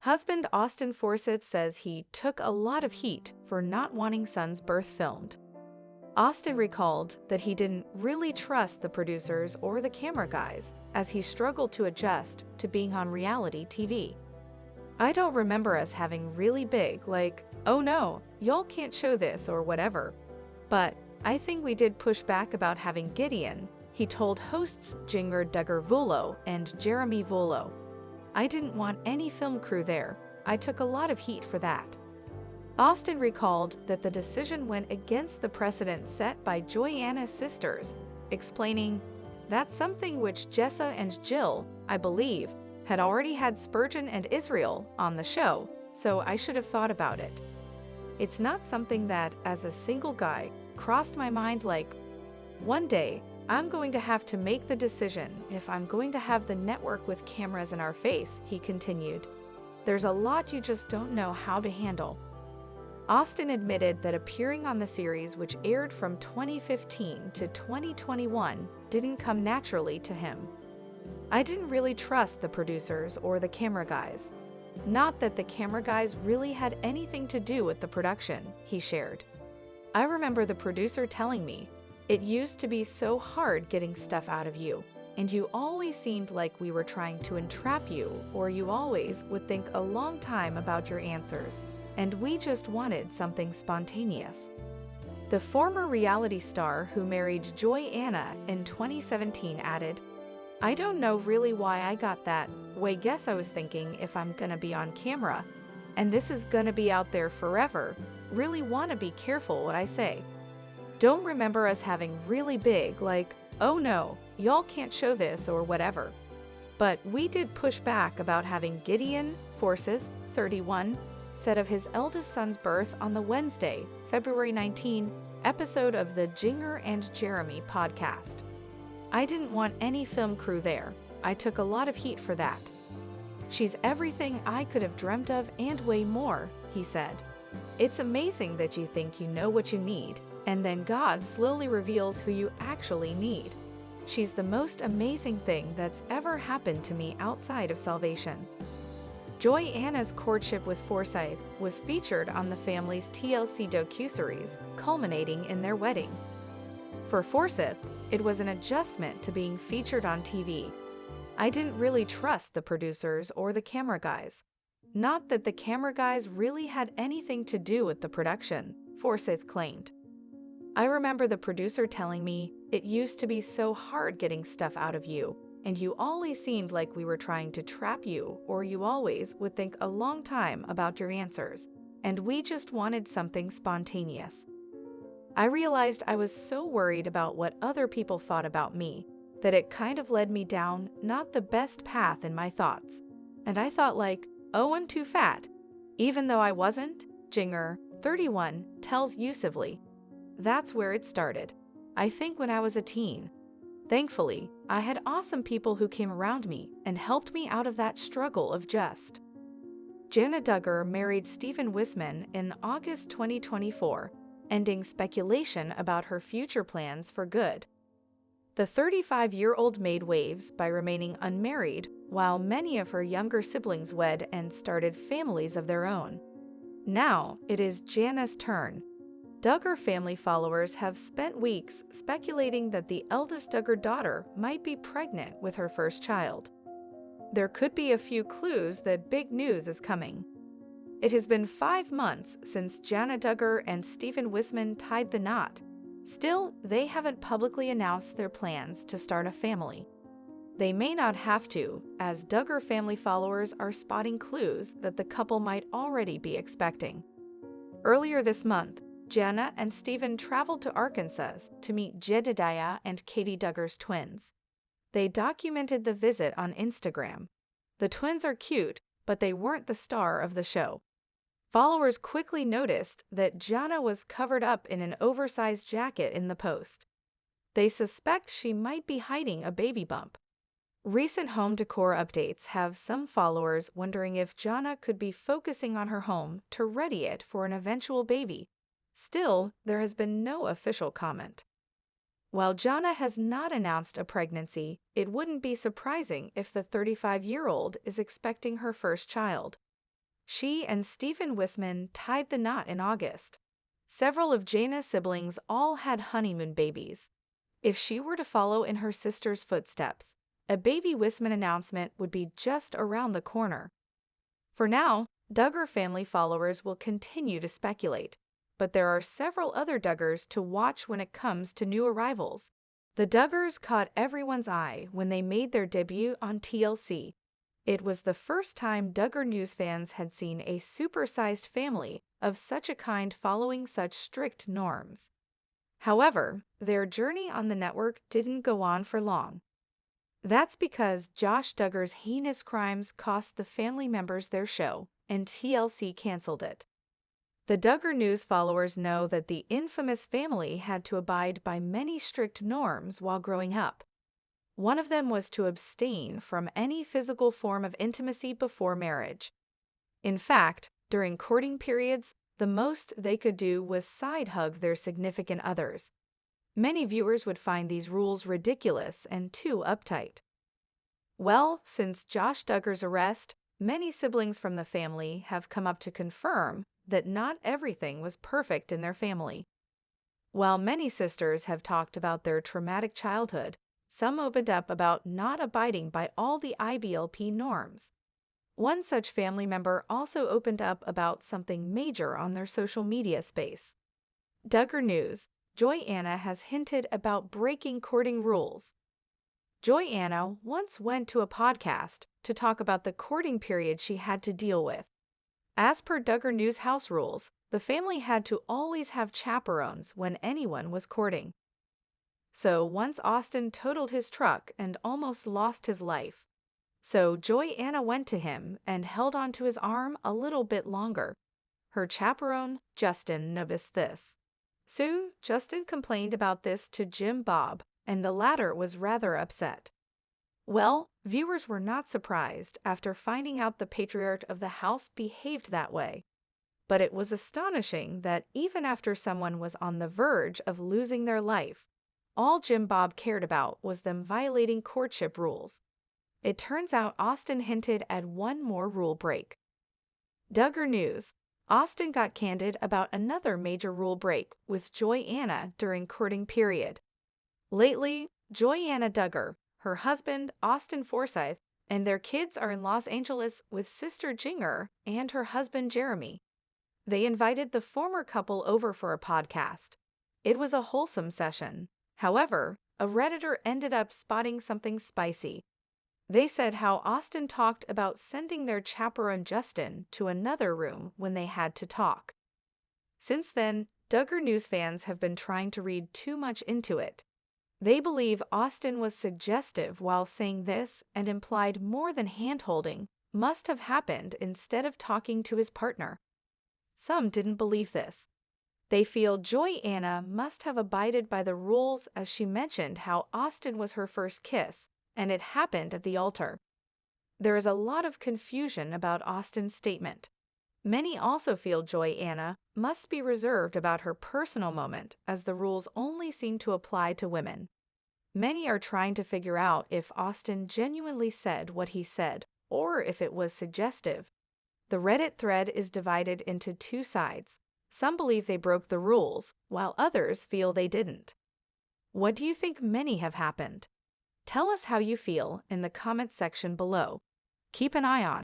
Husband Austin Forsyth says he took a lot of heat for not wanting son's birth filmed. Austin recalled that he didn't really trust the producers or the camera guys as he struggled to adjust to being on reality TV. "I don't remember us having really big, like, oh no, y'all can't show this or whatever. But I think we did push back about having Gideon," he told hosts Jinger Duggar Vuolo and Jeremy Vuolo. "I didn't want any film crew there. I took a lot of heat for that." Austin recalled that the decision went against the precedent set by Joy-Anna's sisters, explaining, "That's something which Jessa and Jill, I believe, had already had Spurgeon and Israel on the show, so I should have thought about it. It's not something that, as a single guy, crossed my mind like, one day, I'm going to have to make the decision if I'm going to have the network with cameras in our face," he continued. "There's a lot you just don't know how to handle." Austin admitted that appearing on the series, which aired from 2015 to 2021, didn't come naturally to him. "I didn't really trust the producers or the camera guys. Not that the camera guys really had anything to do with the production," he shared. "I remember the producer telling me, 'It used to be so hard getting stuff out of you, and you always seemed like we were trying to entrap you, or you always would think a long time about your answers, and we just wanted something spontaneous.'" The former reality star who married Joy-Anna in 2017 added, "I don't know really why I got that way. Guess I was thinking if I'm gonna be on camera, and this is gonna be out there forever, really wanna be careful what I say. Don't remember us having really big, like, oh no, y'all can't show this or whatever. But we did push back about having Gideon," Forsyth, 31, said of his eldest son's birth on the Wednesday, February 19, episode of the Jinger and Jeremy podcast. "I didn't want any film crew there. I took a lot of heat for that. She's everything I could have dreamt of and way more," he said. "It's amazing that you think you know what you need, and then God slowly reveals who you actually need. She's the most amazing thing that's ever happened to me outside of salvation." Joy-Anna's courtship with Forsyth was featured on the family's TLC docuseries, culminating in their wedding. For Forsyth, it was an adjustment to being featured on TV. "I didn't really trust the producers or the camera guys. Not that the camera guys really had anything to do with the production," Forsyth claimed. "I remember the producer telling me, 'It used to be so hard getting stuff out of you, and you always seemed like we were trying to trap you, or you always would think a long time about your answers, and we just wanted something spontaneous. I realized I was so worried about what other people thought about me that it kind of led me down not the best path in my thoughts. And I thought like, oh, I'm too fat. Even though I wasn't," Jinger, 31, tells Usively. "That's where it started. I think when I was a teen. Thankfully, I had awesome people who came around me and helped me out of that struggle of just." Jana Duggar married Stephen Wisman in August 2024, ending speculation about her future plans for good. The 35-year-old made waves by remaining unmarried while many of her younger siblings wed and started families of their own. Now it is Jana's turn. Duggar family followers have spent weeks speculating that the eldest Duggar daughter might be pregnant with her first child. There could be a few clues that big news is coming. It has been 5 months since Jana Duggar and Stephen Wisman tied the knot. Still, they haven't publicly announced their plans to start a family. They may not have to, as Duggar family followers are spotting clues that the couple might already be expecting. Earlier this month, Jana and Stephen traveled to Arkansas to meet Jedediah and Katie Duggar's twins. They documented the visit on Instagram. The twins are cute, but they weren't the star of the show. Followers quickly noticed that Jana was covered up in an oversized jacket in the post. They suspect she might be hiding a baby bump. Recent home decor updates have some followers wondering if Jana could be focusing on her home to ready it for an eventual baby. Still, there has been no official comment. While Jana has not announced a pregnancy, it wouldn't be surprising if the 35-year-old is expecting her first child. she and Stephen Wisman tied the knot in August. Several of Jana's siblings all had honeymoon babies. If she were to follow in her sister's footsteps, a baby Wisman announcement would be just around the corner. For now, Duggar family followers will continue to speculate, but there are several other Duggars to watch when it comes to new arrivals. The Duggars caught everyone's eye when they made their debut on TLC. It was the first time Duggar News fans had seen a supersized family of such a kind following such strict norms. However, their journey on the network didn't go on for long. That's because Josh Duggar's heinous crimes cost the family members their show, and TLC canceled it. The Duggar News followers know that the infamous family had to abide by many strict norms while growing up. One of them was to abstain from any physical form of intimacy before marriage. In fact, during courting periods, the most they could do was side-hug their significant others. Many viewers would find these rules ridiculous and too uptight. Well, since Josh Duggar's arrest, many siblings from the family have come up to confirm that not everything was perfect in their family. While many sisters have talked about their traumatic childhood, some opened up about not abiding by all the IBLP norms. One such family member also opened up about something major on their social media space. Duggar News, Joy Anna has hinted about breaking courting rules. Joy Anna once went to a podcast to talk about the courting period she had to deal with. As per Duggar News house rules, the family had to always have chaperones when anyone was courting. So once Austin totaled his truck and almost lost his life. So Joy Anna went to him and held onto his arm a little bit longer. Her chaperone, Justin, noticed this. Soon, Justin complained about this to Jim Bob, and the latter was rather upset. Well, viewers were not surprised after finding out the patriarch of the house behaved that way. But it was astonishing that even after someone was on the verge of losing their life, all Jim Bob cared about was them violating courtship rules. It turns out Austin hinted at one more rule break. Duggar News, Austin got candid about another major rule break with Joy Anna during courting period. Lately, Joy Anna Duggar, her husband, Austin Forsyth, and their kids are in Los Angeles with sister Jinger and her husband Jeremy. They invited the former couple over for a podcast. It was a wholesome session. However, a Redditor ended up spotting something spicy. They said how Austin talked about sending their chaperone Justin to another room when they had to talk. Since then, Duggar News fans have been trying to read too much into it. They believe Austin was suggestive while saying this and implied more than hand-holding must have happened instead of talking to his partner. Some didn't believe this. They feel Joy Anna must have abided by the rules as she mentioned how Austin was her first kiss, and it happened at the altar. There is a lot of confusion about Austin's statement. Many also feel Joy Anna must be reserved about her personal moment as the rules only seem to apply to women. Many are trying to figure out if Austin genuinely said what he said or if it was suggestive. The Reddit thread is divided into two sides. Some believe they broke the rules, while others feel they didn't. What do you think many have happened? Tell us how you feel in the comment section below. Keep an eye on